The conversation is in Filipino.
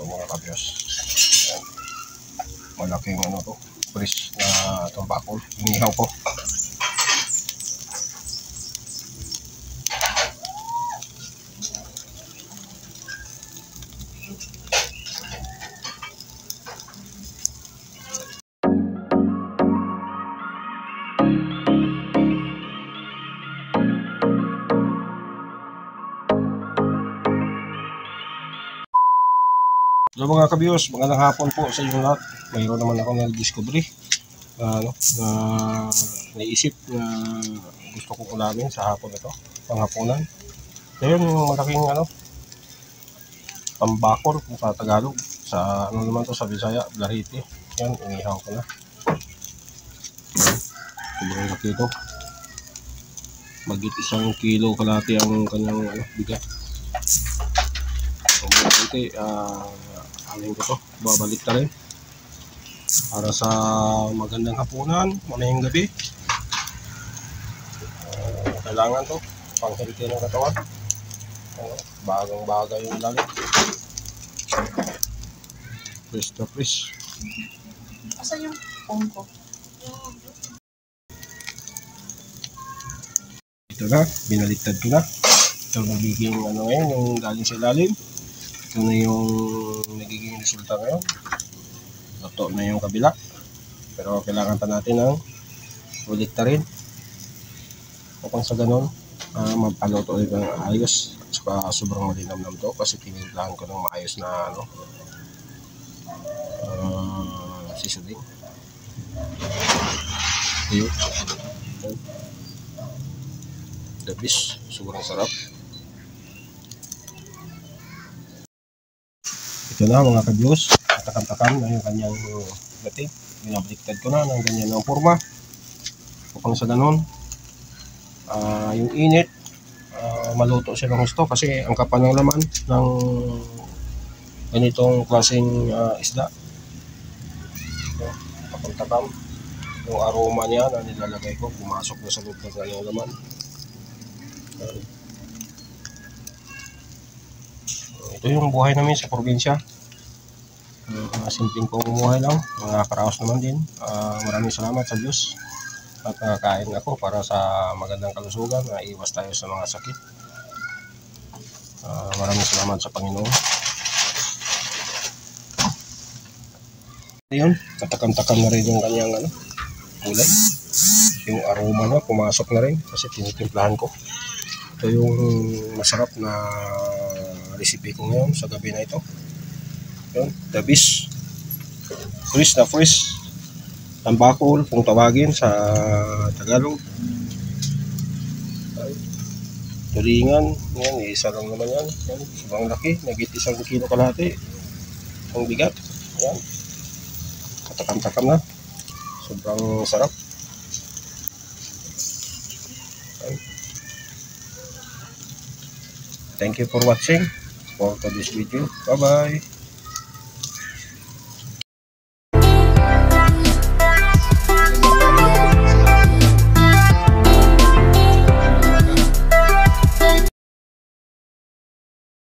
mga kabyos. Yan. Malaking ano to, fresh na tambakol. Inihaw ko. So mga kabiyos, magandang hapon po sa inyo lahat. Mayroon naman ako na-discovery na naisip na gusto ko ulamin sa hapon ito, panghapunan. So yun, yung malaking tambakol kung sa Tagalog. Sa ano naman to, sa Bisaya, Blariti. Yan, inihaw ko na. Sobrang laki ito. Magit 1 kilo kalahati ang kanyang bigat. So mga alin ko to, babalik na rin para sa magandang hapunan mamayang gabi. Kailangan to pang healthy ng katawan. Bagong bagay yung lalit, fresh to fresh. Asan yung phone ko? Ito na, binaliktad ko na. Ito nagiging ngayon, yung galing sa ilalim. Ito na yung nagiging resulta ngayon. Luto na yung kabila. Pero kailangan pa natin ng ulit na rin. Upang sa ganun, mapaluto ulit ng ayos. At saka sobrang malinamnam to kasi tinimplahan ko ng maayos na seasoning. Ayun. The best. Sobrang sarap. Ito na mga kabiyos, takam-takam na yung kanyang gati. Binabaliktad ko na ng ganyan ng forma upang sa ganun yung init maluto siya ng gusto kasi ang kapal ng laman ng ganitong klaseng isda. Takam-takam yung aroma niya na nilalagay ko pumasok na sa loob ng kanyang laman. Ito yung buhay namin sa probinsya. Simpleng pamumuhay lang, nakakaraos naman din. Maraming salamat sa Diyos at nakakain ako para sa magandang kalusugan, iwas tayo sa mga sakit. Maraming salamat sa Panginoon. Ayun, tatakam-takam na rin yung kanyang kulay. Yung aroma niya pumasok na rin kasi tinitimplahan ko. Ito yung masarap na recipe ko ngayon sa gabi na ito. Yun, the best. Fresh na fresh. Tambakol kung tawagin sa Tagalog. Tulingan. Yan, isa lang naman yan. Yan, sobrang laki. Nagit 1 kilo kalahati. Ang bigat. Yan. Katakam-takam na. Sobrang sarap. Yan. Thank you for watching for this video. Bye-bye.